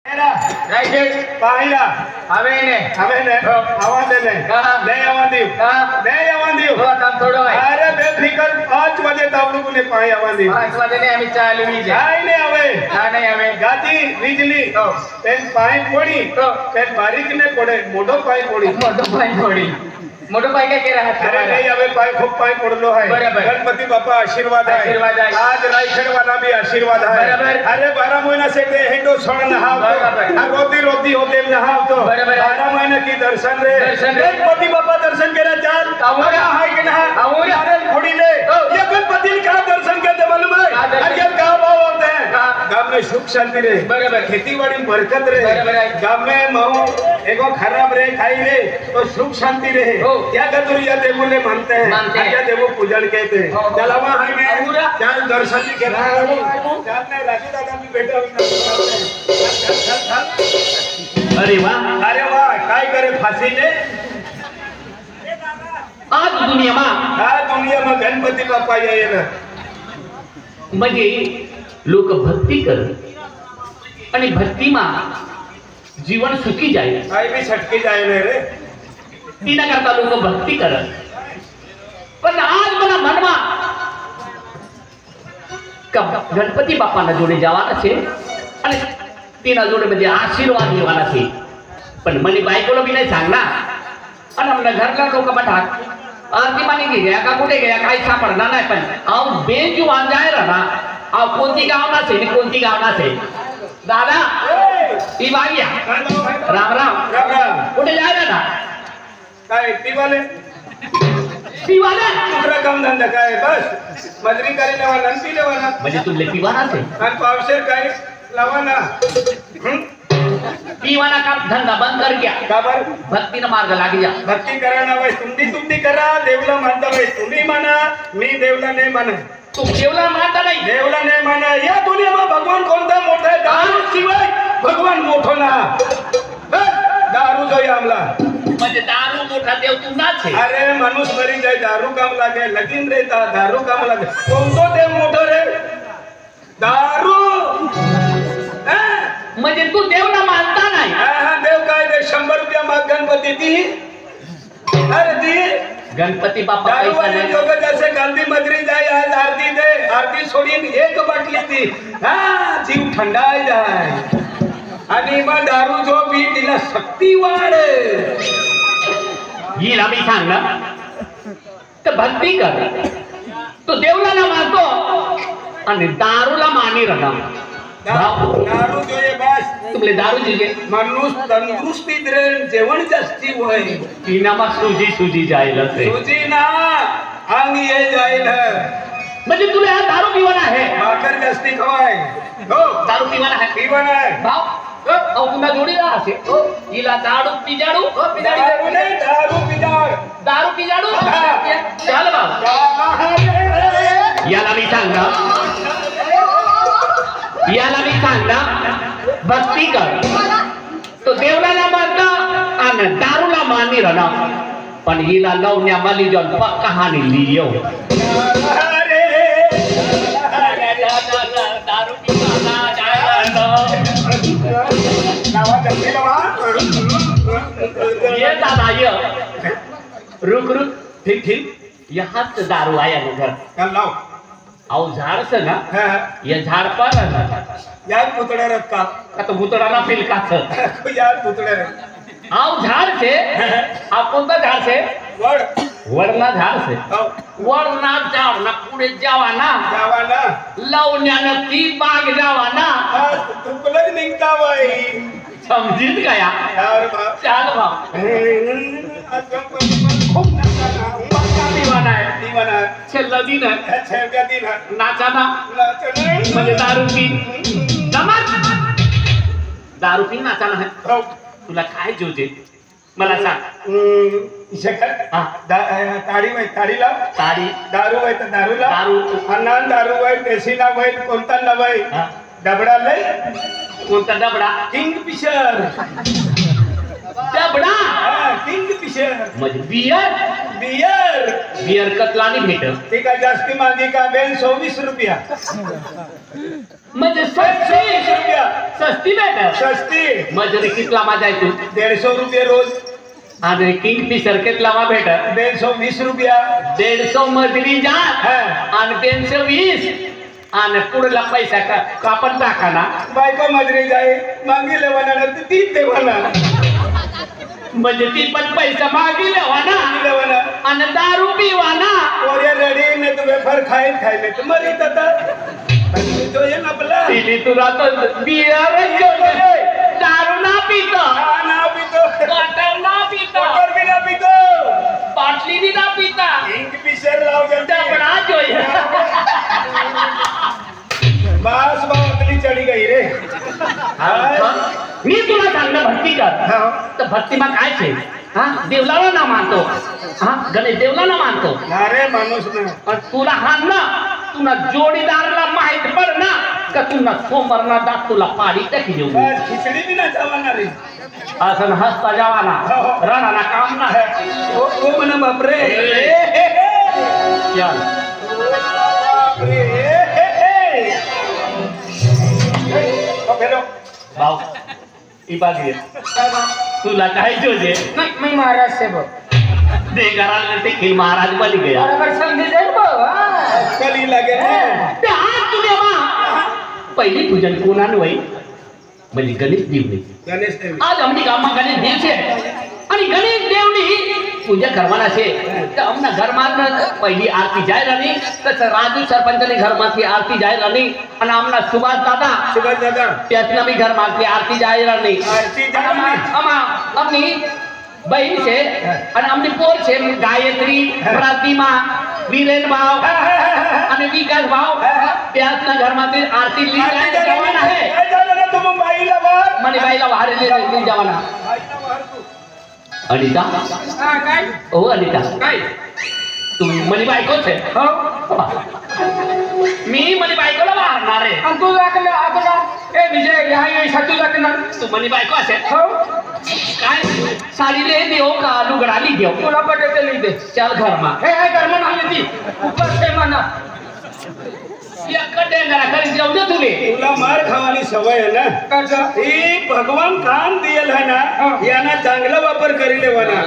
Right पाहिला हवेने आवाज दे नहीं आवाज दियो काम थोड़ो है अरे बेफिकर 5 बजे तावडू को ने पाई आवाज दियो 5 बजे ने आम्ही चालू वीज नहीं आवे गाती बिजली पेन पाई पड़ी पेन बारीक ने पड़े मोटो पाई मोटो पाई क्या कह रहा है अरे नहीं अबे पाई खूब पाई पड़लो है गणपति बापा आशीर्वाद है आज रायखेड़ वाला भी आशीर्वाद है अरे 12 महीना से दे हिंदू सोन नहाव तो रोती होते नहाव तो 12 महीने की दर्शन रे गणपति बापा दर्शन करे चल अरे है कि ना अरे थोड़ी ले ये गणपति का दर्शन करते मालूम है अरे गांव होते हैं गांव में सुख शांति रे खेती-बाड़ी बरकत रे गांव में माहौल एको खराब रे खाई रे तो सुख शांति रहे क्या गदुरिया देवो ने मानते हैं क्या देवो पूजन कहते हैं चलावा है मैं चल दर्शन भी कर रहा हूं चल ने राजू दादा भी बैठा हुआ अरे वाह काय करे फांसी ले आज दुनिया में गणपती बाप्पा ये ना म्हणजे लोक भक्ती कर आणि भक्ती मा जीवन सुखी जाए काय भी छटकी जाए रे तीना करता लोक भक्ती करत पण आज मला मनमा गणपती बाप्पाना जोडे जवाना छे आणि तीना जोडे म्हणजे आशीर्वाद घेवाना छे पण मनी बायकोला बी नाही सांगना आणि आपल्या घरला लोक बटाक आरती माने गया का कुठे गया काही सापडणार नाही पण आव बेंजू वांजाय रहा आव कोणती गावना छे आणि कोणती गावना छे दादा ती बागिया राम राम कुठे जायला ना काय पीवाले दुसरा काम धंदा काय बस मजरी करे लावाना पी लेवाना म्हणजे तुमले पिवाना छे आणि पावशेर काय लावाना पीवाना का धंदा बंद कर गया का बर भक्तीना मार्ग लागी जा भक्ती कराना वय तुमनी करा देवला मानता वय तुम्ही माना मी देवला नाही माना तू देवला मानता नाही देवला नाही माना या दुनियाમાં भगवान कोणता मोठा आहे दारू शिवाय भगवान मोठो ना दारू जो आमला म्हणजे दारू मोठा देव तू ना छे अरे माणूस मरी जाए दारू काम लागे लगीन रहता दारू काम लागे कोणतो देव मोठो रे दारू म्हणजे तू देवला मानता नाही हां देव काय दे 100 रुपया माग गणपती दी अरे दी गणपती बाप्पा पैसा नाही लोग जैसे गांधी मजरी जाए आज आरती दे आरती सोडीन एक बाटली दी हां जीव ठंडाय जाए आणि मग दारू जो पी तिला शक्ती वाढ हिला मी सांग ना तर भक्ती कर तो देवला ना मानतो आणि दारूला मानी रहा दारू जो ये बस तुमले दारू जिजे माणूस तंदुरुस्ती रे जेवण जास्ती होय तिनामा सुजी जायला ते सुजी ना अंग ये जाईल म्हणजे तुला हा दारू पिवाना आहे भाकर जास्ती खवाय हो दारू पिवाना आहे भाव औ तुमना जोडी रहा असे हिला दारू पिजाडू दारू नाही दारू पिजाड चल बाबा याला मी सांगना भक्ती कर तो देवला मानता आणि दारूला मानी रहा पण हिला लवण्या मली जन कहानी लियो दारू पिवाना ये दादा ये रुक ठीक यहाँ से दारू आया घर कल लाओ आओ झाड़ से ना ये झाड़ पर यार पुतड़े रखा का तो पुतड़ा ना पिल का यार पुतड़े रख आओ झाड़ से आप कौन सा झाड़ से वरना झाड़ से वरना झाड़ ना पुढे जावा ना लवण्यानं ती बाग जावा ना तुकलच निघता बाई समजीत गया चाल भाव खूप दीवाना है छेल्ला दिन है नाचाना म्हणजे दारू पी नाचाना है तुला काय जोजे मला सांग ताडी वय ताडी लाव ताडी दारू वय तर दारू लाव दारू अन्ना दारू वय पेशी ना वय कोणता ना वय डबडा लय कोणता डबडा किंगफिशर डबडा किंगफिशर म्हणजे बियर बियर बियर कतलानी भेटत ती काय जास्ती मागे का बेन 24 रुपया म्हणजे 26 रुपया सस्ती भेटत सस्ती मजुरी कितला माझा तू 150 रुपये रोज आणि किंगफिशर कितला मा भेटत 120 रुपया 150 मजुरी जा हा आणि 220 आणि पुढला पैसा कापण टाका ना बायको मजरी जाय मागिले म्हणा ती ते म्हणा म्हणजे ती पण पैसा मागिले म्हणा आणि दारू पिवाना ओरे रेडी ने तो वेफर खाई खाई तो मरी तता तो ये ना आपला तिने तुला तो बियर दारू ना पितो ना पितो वाटर ना पितो वाटर भी ना पितो बाटली भी ना पिता किंगफिशर लाव जल्दी डबडा जोई बस बावली चढ़ी गई रे मी तुला सांगणं भक्ती कर तर भक्ती मग काय छे हा देवलाला ना मानतो हा गणेश देवला ना मानतो अरे माणूस ना तुला हान ना तुला जोडीदारला माहित पड ना का तुला सोमवारना दात तुला पाडी टाकी देऊ बस खिचडी भी ना चावणार रे असं हसता जावाना राणाना काम ना ओ मना बापरे चल हेलो भाऊ इबागी तुला काय जोजे नहीं मैं महाराज से बो दे घराला ते खिल महाराज बनी गया बराबर समझे जाए बो कली लगे ना ते हात तुले मा पहिली पूजन कोणान होई म्हणजे गणेश देवनी गणेश देव आज आमनी गाममा गणेश देव છે आणि गणेश देवनी पूजा करवाना છે તો અમના ઘરમાં પહેલી આરતી જાય રાની તો રાજુ સરપંચની ઘરમાંથી આરતી જાય રાની અને આમના સુભાષ દાદા ત્યાંના બી ઘરમાંથી આરતી જાય રાની આરતી જાય આમાં અમની બહેન છે અને અમની પોર છે ગાયત્રી પ્રતિમા વીરેન ભાવ અને વિકાસ ભાવ ત્યાંના ઘરમાંથી આરતી લઈ જાય જવાના છે तुम बाईला बार મને બાઈલા બહાર લઈ જવાના अनिता हाँ काय ओ अनिता काय तुम मनी बायको छे हो मी मनी बायकोला मारणार रे हम तू लागला आपला ए विजय यहाँ ये सत्तू लागला तू मनी बायको असे हो काय साडी ले देऊ का लुगडा ली देऊ तुला पटते नहीं दे चल घर मा हे घर में नाही ती ऊपर से मना या कटे जरा करी देऊ दे तुले तुला मार खावानी सवय है ना कसा ही भगवान काम दियल है ना याना चांगला वापर करी लेवाना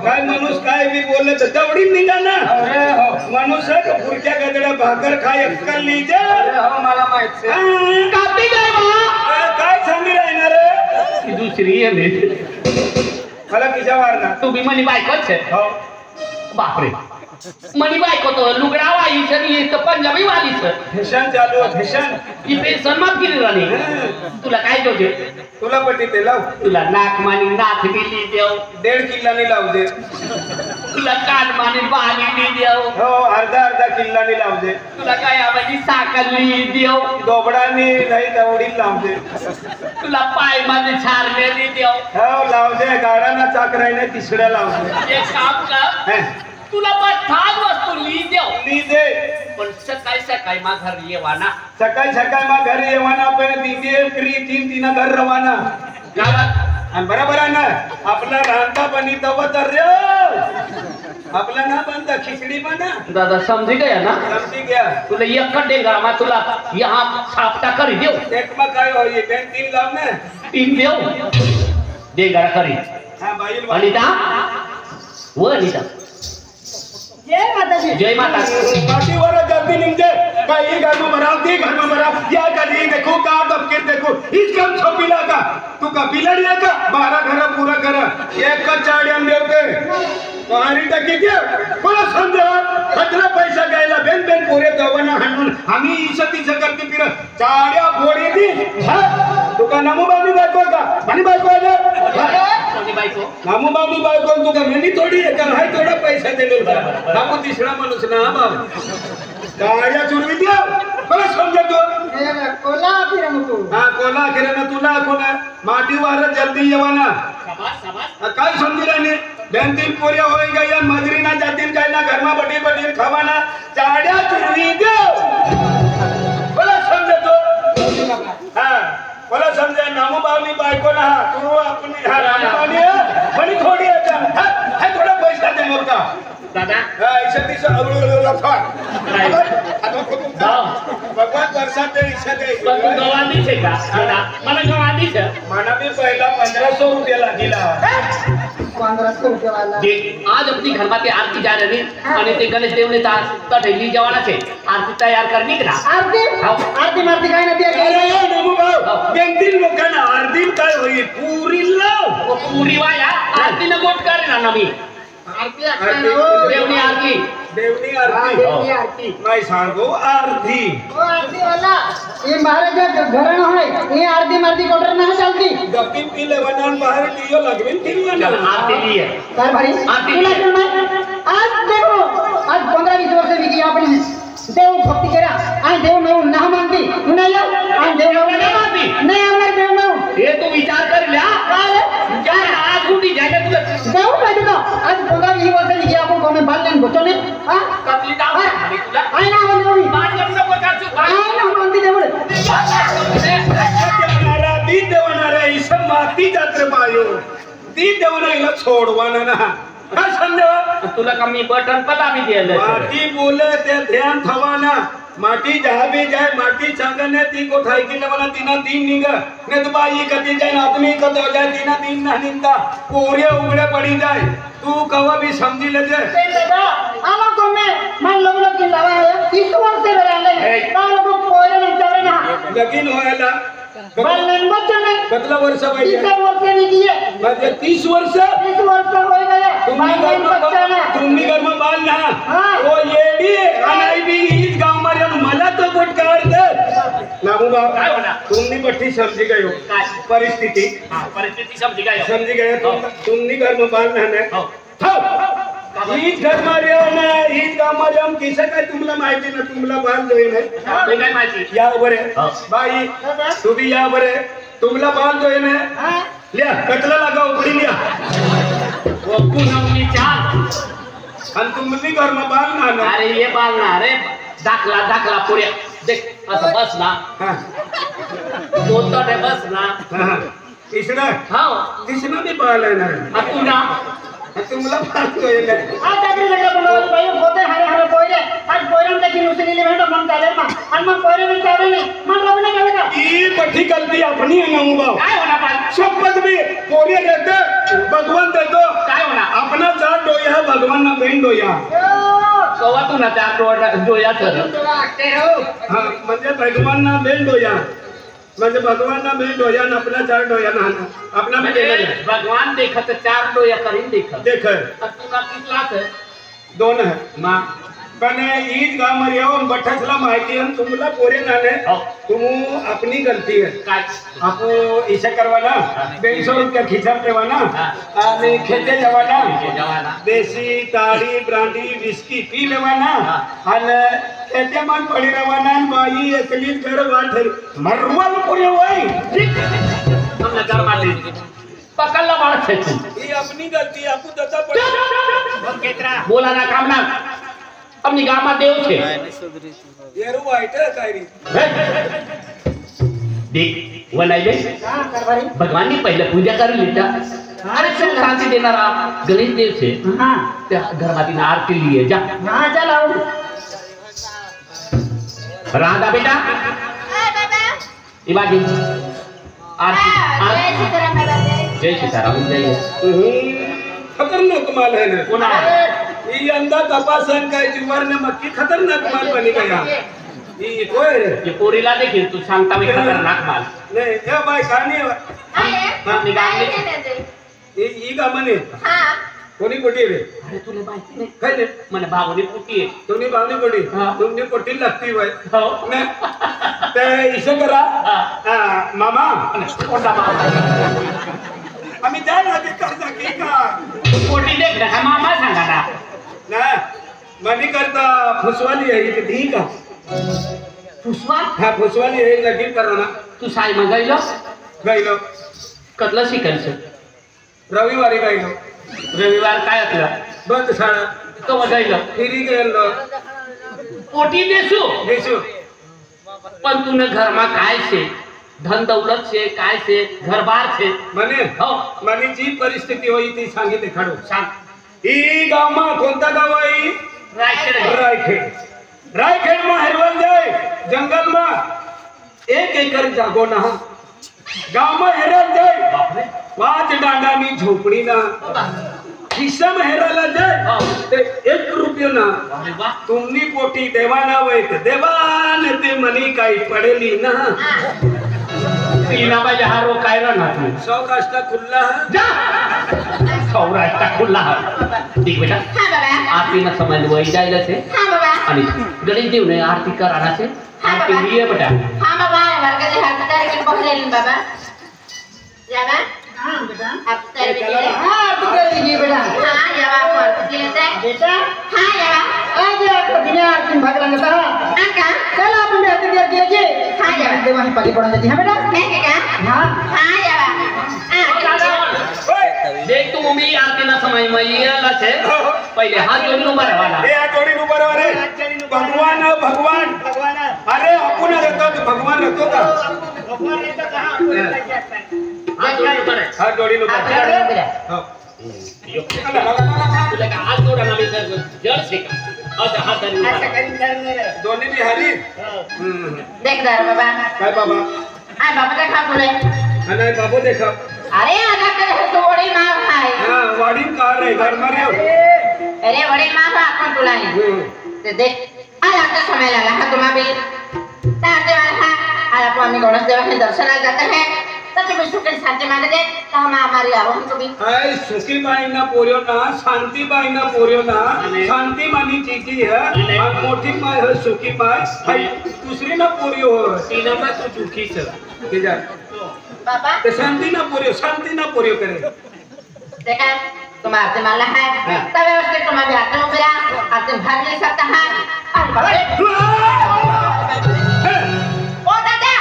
काय माणूस काय भी बोलले तर दवडी निघा ना अरे हो मनुष्य फुरक्या गजड्या भाकर खाय अक्कल लीजे अरे हो मला माहित से कापी काय मा काय सांगी राहणार रे ही दुसरी आहे मी मला किशा मारना तू बी मनी बायको छे हो बापरे मनी बायको तो लुगडा वाली छे तो पंजाबी वाली छे फॅशन चालू आहे फॅशन ही पेशन माफ केली राणी तुला काय जोजे तुला पटी ते लाव तुला नाक मानी नाक दिली देव 1.5 किल्लानी लाव दे तुला कान मानी बाली दी देव हो अर्धा किल्लानी लाव दे तुला काय आवाजी साकली देव दोबडानी नाही दवडी लाव दे तुला पाय मध्ये छारले दी देव हो लाव दे गाडाना चाकरायने तिसड्या लाव दे एक काम कर तुला पठाण वस्तू ली देव ली दे पण सकाळी मा घर येवाना सकाळी मा घरी येवाना पण दीदी फ्री 3 घर रवाना गावात आणि बरोबर आहे ना आपला रांता बनी तव तर रे आपला ना बनता खिचडी बना दादा समझी गया ना समझी गया तुला एक देगा मा तुला यहाँ सापटा करी देव एक में काय होई 3 लाव ना 3 देव देगा करी हां बाईल अनिता वो अनिता जय माता दी जय माता पाठीवर गर्दी निघते काही घर में भराव ती घर में भराव या कधी देखो का तबके देखो इस काम छोपिला का तू का बिलड़िया का 12 घर पूरा कर एक का चाड़ियन देवते तुम्हारी टकी के कोला समजा खतरा पैसा गायला बेन पुरे दवाना हाणून आम्ही इशतीच करते फिर चाड्या फोडी दी हा तू का नामू बाबी बायको का आणि बायको आहे कोणी बायको नामू बाबी बायको तू का मेनी थोडी आहे का हाय थोडा पैसा देलो नामू तिसरा माणूस ना बाबा गाड्या चुरवी द्या कोला समजा तो कोला फिर हमको हां कोला केला तुला कोणा माटी वार जल्दी येवाना शाबाश काय समजी राणी 2-3 पोरिया होई गया मजरी ना जातीन काय ना घर में बटी खावाना चाड्या चुरवी द्या कोला समजा तो हां कोला समजा नामू बावली बायको ना तू अपनी हा नामू बावली होता दादा ईशा दिस भगवान वर्षात ते ईशा दे पण तू गवांधीच आहे का मला गवांधीच मला भी पहिला 1500 रुपये दिला 1500 रुपये वाला आज अपनी घर में आरती जा रही અને તે ગણેશ દેવ ને તઠેલી જવાના છે આરતી તૈયાર કરनी કે ના आरती मारती काय ना अरे नमो भाऊ बेंदिन लोकांना अर्धी काय होई पुरी लाव वो पूरी वाया आरती ने गोट करे ना नवी आरती देवनी आरती देवनी आरती नाही सांगो आरती ओ आरती वाला ये महाराज घराणं होय ये आरती मारती कोटर ना चालती गप्पी पीले वनान बाहेर दियो लगविन फिरवाना आरती ली है काय भाई आरती आज देखो आज 15-20 वर्ष की आपने देव भक्ति करा आणि देव मेव ना मानती नाही आणि देव मेव ना मानती नाही आमर देव मेव ये तो विचार कर लिया क्या आज उठी जाएगा तुला देव पाहिजे का आज 15-20 वर्ष की आपण कोणी बालने गोचने हां कतली दाव आणि तुला आई ना म्हणून मान जम नको काढू आई ना मानती देव दी देवनारा ईशा माती जात्रे पायो दी देवनाला सोडवाना ना हा समजा तुला कमी बटन पता भी दिया माटी बोले ते ध्यान थवाना माटी जहाँ भी जाए माटी चांगने ती को ठाई के लेवना तीना दिन निगा ने तो बाई कती जाए आदमी कत हो जाए तीना दिन ना निंदा पूरे उगड़े पड़ी जाए तू कवा भी समझी ले जाए दादा आमा को मैं लोग की लावा है 30 वर्ष से रहले का लोग कोयरे नहीं चले ना लेकिन होएला बालने बच्चे कितना वर्ष भाई 30 वर्ष नहीं किए म्हणजे 30 वर्ष 30 वर्ष हो गया तुम्ही घर में बाल ना हाँ। वो येडी अनाई भी इस गांव में मला तो कोट काढ दे नामू बाप काय होणार तुम्ही बट्टी समझी गए हो काय परिस्थिती परिस्थिती समझ गए समझी गए तुम्ही घर में बाल ना हो हीच घर मार्या ना हीच गाव मार्या किसे काय तुम्हाला माहिती ना तुम्हाला बाल जोई नाही ते काय माहिती या बरे बाई तू भी या बरे तुम्हाला बाल जोई नाही हां लिया कतला लगा उकड़ी लिया वो पुनवनी चाल आणि तुम्ही घर में बाल ना अरे ये बाल ना अरे दाखला पुऱ्या देख असं बस ना हाँ दोन तर बस ना हाँ इसना हो इसना भी बाल है ना तू ना तुम्हाला बाल जोई नाही आज जागरी लगा बोलवा भाई होते हरे कोयरे आज कोयरन लेकिन उसे नीले भेंट मन चाले मा आणि मग कोयरे में चाले नहीं मन रवने का लगा ये बठी गलती अपनी है नामू बाप काय होणार पाल शपथ भी कोरिया देते भगवान देतो काय होणार अपना चार डोया भगवान ना बहन डोया कवा तू ना त्या डोळा जोया सर हाँ म्हणजे भगवान ना बहन डोया म्हणजे भगवान ना बहन डोया ना अपना चार डोया ना अपना भी देना है भगवान देखत चार डोया करीन देखत देख तू ना कितलाच है दोन है मा पण ईद गाव मध्ये येऊन बठ्ठसला माहिती आहे तुम्हाला पोरे नाने तुम अपनी गलती है काय आपको ऐसा करवाना 150 रुपया खिचड़ देवाना आणि खेते जवाना देसी ताड़ी ब्रांडी विस्की पी लेवाना आणि खेते मन पड़ी रवाना बाई एकली घर वाठर मरवल पुरे होई हमने घर मारली पकड़ला बात है ये अपनी गलती आपको दता पड़े केतरा बोला ना काम ना अपनी गांव में देव छे येरू वाईट काय रे देख वनाइले हां करवारी भगवान ने पहले पूजा कर लेता अरे चल शांति देनारा गणेश देव छे हां त्या घरमाती आरती लिए जा हां चलाओ राधा बेटा हां बाबा इबाजी आरती जय सीताराम जय खतरनाक माल है ना पुन्हा ये अंदा तपासन काय जीवार ने मक्की खतरनाक माल बनी गया ये कोई रे ये पोरीला देखील तू सांगता मी खतरनाक माल नाही हे बाय कानी अपनी गांव में ये का मने हां कोणी कोटी रे अरे तुला माहिती नाही काय रे મને भावनी पुटी आहे तुम्ही बावनी कोटी हाँ। तुमने कोटी लगती वय हो ने ते इसे करा मामा कोणता मामा आम्ही जा ना ते करता की का पोटी देख ना मामा सांगा ना ना मनी करता फुसवाली है ये धी का पुष्पा हाँ फुसवाली है लगीन करा ना तू साई मग गईलो गईलो कतलं शिकायचं रविवारी गईलो रविवार काय आपलं बंद शाळा तो मग गईलो फिरी गेलो पोटी देसू देशो पण तुने घरमा काय છે ધન દौलत છે काय છે ઘર બાર છે मने हो मनी जी परिस्थिती होई ती सांगितली खडो सांग ही गावमा कोणता गाव आहे रायखेड रायखेड रायखेड में हेरवल जाए जंगल में 1 एकड़ जागो ना गांव में हेरल जाए 5 डांडानी झोपड़ी ना खिस्सा में हेराला जाए ते 1 रुपया ना तुमनी पोटी देवाना वैत देवान ते मनी काही पडेली ना तीना बाई हारो काय राहणार तू सौराष्ट्र खुल्ला है जा सौराष्ट्र खुल्ला है ठीक बेटा हाँ बाबा आरती में समय वही जायला से हाँ बाबा आणि गणेश देव ने आरती कराना से हाँ आरती बाबा लिए बेटा हाँ बाबा वर्ग जे हाथ तार के पहले बाबा जावा हाँ बेटा आप तार के हाँ तू कर लीजिए बेटा हाँ जावा पर के लेते बेटा हाँ जावा आज आपको बिना आरती भाग रंग था अंका चल आप में आरती कर दीजिए हाँ जावा देवा ही पगे पड़न देती है बेटा क्या हाँ हाँ जावा देख तू मम्मी आरती ना समय में ये लसे पहले हाथ जोड़ी ऊपर वाला ए आ जोड़ी ऊपर वाले भगवान भगवान अरे अपन रहता तो भगवान रहतो का हाथ जोड़ी ऊपर है हाथ जोड़ी ऊपर हां तुला का हाथ जोड़ा ना मी जड़ से का अच्छा हाथ धरी ऊपर दोन्ही भी हरी देख दार बाबा काय बाबा आ बाबा देखा बोले आणि बाबू देखा अरे आजा कर तो बड़ी मां भाई हां वाडी कार आहे घर मारे अरे बड़ी मां का अपन तुला है ते देख आज आपका समय लगा है तुम्हारा भी तार देवा है आज आप हमें गणेश देवा के दर्शन आ जाते हैं तो तुम सुख शांति मांगे दे तो हम हमारी आवो तो भी आय सुखी बाई ना पोरियो ना शांति बाई ना पोरियो ना शांति मानी चीकी है और मोठी माय है सुखी माय भाई दूसरी ना पोरियो है तीना में तू चुकी छ के जा बाबा ते शांति ना पोरियो करे देखा तुम आरती माला है तब व्यवस्थित तुम अभी आरती में मेरा आरती भाग नहीं सकता है और बाबा ओ दादा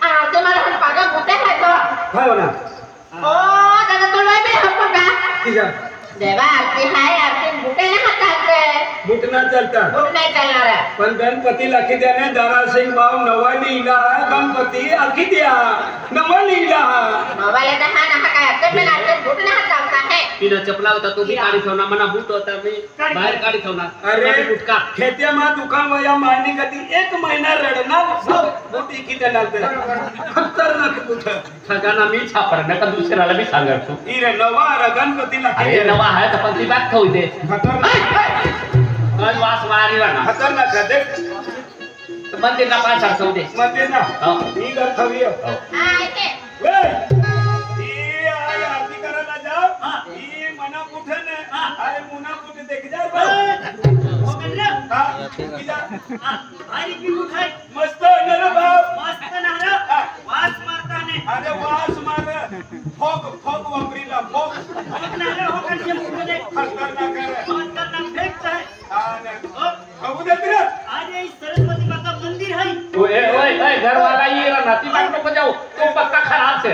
आरती माला हम पागल होते हैं तो काय होना ओ दादा तुम भी हमको का की जा देवा आरती है आरती बुटे नहीं हटाते बुटना चलता बुट नहीं चलना रे पण गणपती लाखी द्याने दारा सिंह भाव नवाली इला गणपती आखी द्या नवाली इला मोबाइल तो है ना का आरती में आरती बुट नहीं हटाता है तीना चपला होता तो भी काढी ठेवना मना बूट होता मी बाहेर काढी ठेवना अरे बुटका खेत्या मा दुकान वया मायनी गती 1 महिना रडणार बुटी की देणार ते खतरनाक बुट सगळ्यांना मी छापर नका दुसऱ्याला मी सांगतो इरे नवा गणपती लाखी अरे नवा है तो पण ती बात खाऊ दे खतरनाक आज वास मारी ना खतरनाक है देख मंदिर ना पाच ठेवू दे मते ना हो ही घर खवी हां ऐसे वे ही आय आरती करायला जाओ ही मना कुठे ने अरे मुना कुठे देख जा हो गया हां की जा आई की उठाई मस्त नर भाव मस्त ना वास मारता ने अरे वास मार फोक वापरीला फोक ना हो कंचे मुंडे खतरनाक है खतरनाक फेकता है हां अब देख रे आज ये सरस्वती माता का मंदिर है ओए घर वाला ये नाती बात को जाओ तो पक्का खराब से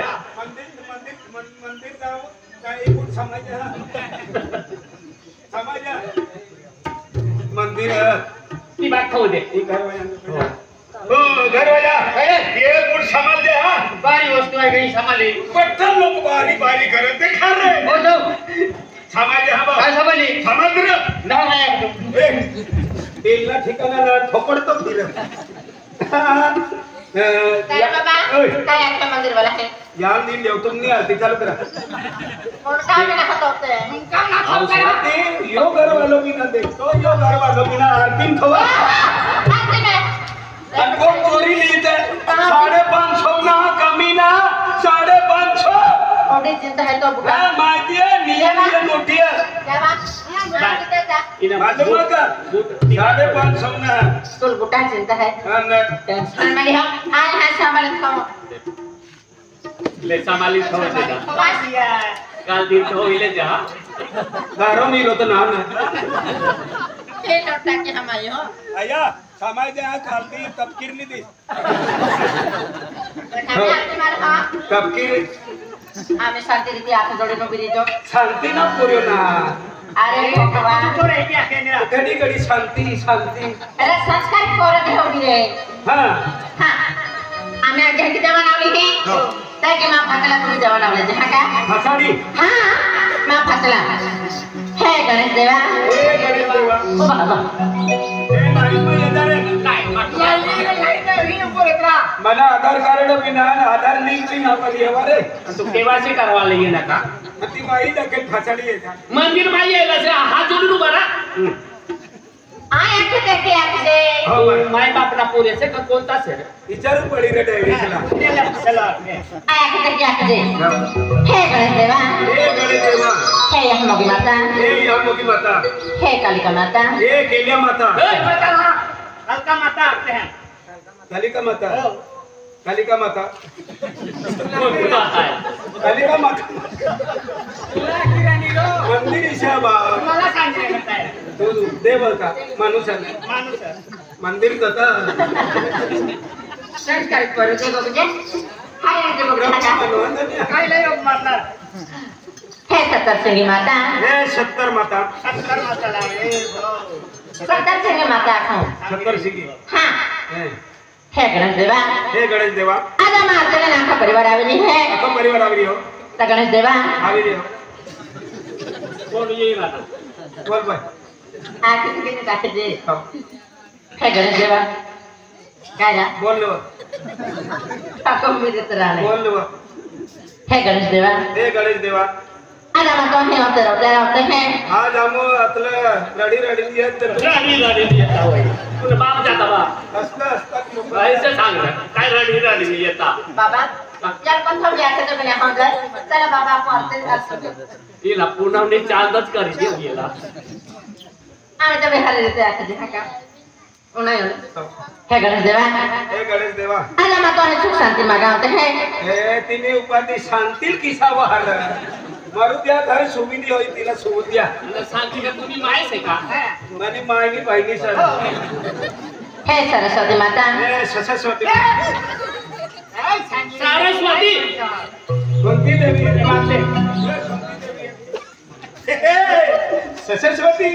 मंदिर जाओ काय कुछ समझ मंदिर ती बात खाऊ दे ही घर वाला ओ घर वाला ये कुछ समझ दे हां बारी वस्तू है कहीं संभाली पत्थर लोग बारी करत ते खा रे हो जाओ समझ हां काय संभाली समझ रे ना है तेलला ठिकाणा ना ठोकड़तो फिर काय बाबा काय आपका मंदिर वाला है यार नील देव तुमनी आरती चालू करा और काम ना होते हैं काम ना होते आरती यो घर वालों की ना देखो यो घर वालों की ना आरती थोड़ा आरती में अनको कोरी लीते 550 ना कमी ना 550 और चिंता है तो बुका हां माहिती आहे नियम मोठी आहे क्या बात मांगते था इना मालूम का 550 ना तुल बुटा चिंता है हां ना टेंशन में हम आज है संभाल खाओ ले संभाली छोड़ देगा काल दिन तो होइले जा दारो मीरो तो नाम है ये लौटा के हम आए हो आया समाज जे हा चालती तपकीर नी दी हमें आरती मार हां तपकीर आम्ही शांती रीती हाथ जोड़े नो बिरी जो शांती ना पुरियो ना अरे भगवान तो रह गया केनेरा घडी घडी शांती अरे संस्कार कोरत हो बिरे हां हां आम्ही आज की देवा लावली ही ताकि मां फाटला तुम्ही देवा लावले जे हा का हसाडी हां मां फाटला हे देवा हे गणेश देवा ओ बाबा हे नाही मग येणार आहे. काय मला आधार कार्ड बिना आधार लिंक बिना कधी येवा रे तू केवासी करवा लगे ना का मग ती बाई दखेल फसाडी येतात मंदिर माई यायला हात जोडून उभा ना आय आके देखे आके हो बरं. माय बापना पोरेचे का कोणता सर विचारून पडी रे डायरेक्शनला आय आके देखे आके हे गणेश देवा हे गणेश देवा हे यमोगी माता हे यामोगी माता हे कालिका माता हे केल्या माता हल्का माता आते हैं कालिका माता कालिका माता कोण माता आहे कालिका माता मंदिर ईशाबा मला सांगितलं काय तू देव का माणूस आहे माणूस मंदिर कथा संस्कार करू दे बघजे हाय आके बघा काय लय योग मारणार हे सप्तशृंगी माता हे 70 माता 70 माताला सप्तशृंगी माता खाऊ 70 सिगी हाँ हे गणेश देवा हे गणेश देवा आज आम्हाला नाका परिवार आवेली है आता परिवार आवरी हो तर गणेश देवा आवरी हो कोण येईल आता बोल बाय आके किती टाके दे हो. हे गणेश देवा काय ना बोल लो टाको मी देत राहणे बोल लो हे गणेश देवा हे गणेश देवा आज आम्हाला हे होते हैं आज आमो आपलं रडी रडी येत रडी रडी येता होय तुला बाप जाता बा असलं असतात लोक कायचं सांग ना काय रडी रडी येता बाबा यार पण थोडी आके तो बिना हंगर चला बाबा आपण असते तिला पुनवणी चांदच करी देऊ गेला आम्ही तर बिहार देते आके दे का उन्हाय हे गणेश देवा हे गणेश देवा आज आम्हाला सुख शांति मागावते हैं हे तिने उपाधी शांतील किसा वाहर मारू द्या घर सुविधी होई तिला सोबत द्या मला सांगते का तुम्ही मायच आहे का माझी मायनी बहिणी सर हे सरस्वती माता हे सरस्वती सरस्वती कोणती देवी माते सरस्वती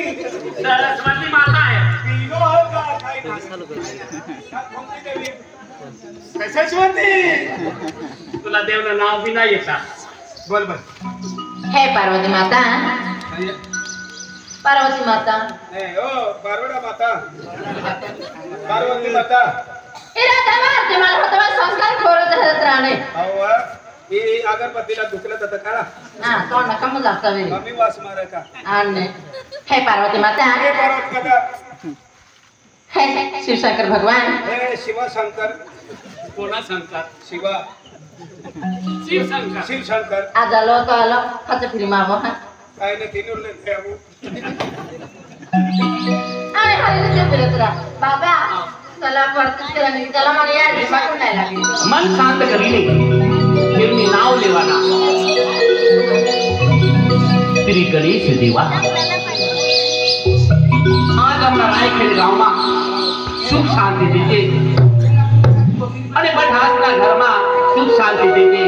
सरस्वती माता आहे तीनो हो का काय कोणती देवी सरस्वती तुला देवना नाव बी नाही येता बोल बोल हे पार्वती माता पार्वती माता हे ओ बारोडा माता पार्वती माता इरा दमार मला होता संस्कार खोरत राहणे अहो ही अगरबत्तीला दुखलं तर काढा हा तो नका मग जाता वे कमी वास मारा का आणि हे पार्वती माता हे पार्वती माता हे शिवशंकर भगवान हे शिवा शंकर कोणा शंकर शिवा शिव शंकर शिव शंकर आज आलो तो आलो खाते फिरी मावो हा काय नाही तीन उरले खेळू आम्ही हल्ली ते फिरत राहा बाबा चला परत करा नाही चला मला यार दिमागून नाही लागली मन शांत करीने તેમની નાવ લેવાના શ્રી ગણેશ દેવા આજ આપણા રાયખેડ ગામમાં સુખ શાંતિ દેજે અને બઢાસના ઘરમાં સુખ શાંતિ દેજે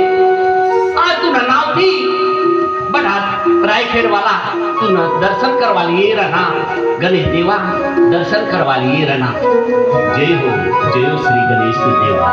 આ તુના નાવથી બઢાસ રાયખેડ વાલા તુના દર્શન કરવા लिए रहना गणेश देवा दर्शन करवा लिए रहना जय हो श्री गणेश देवा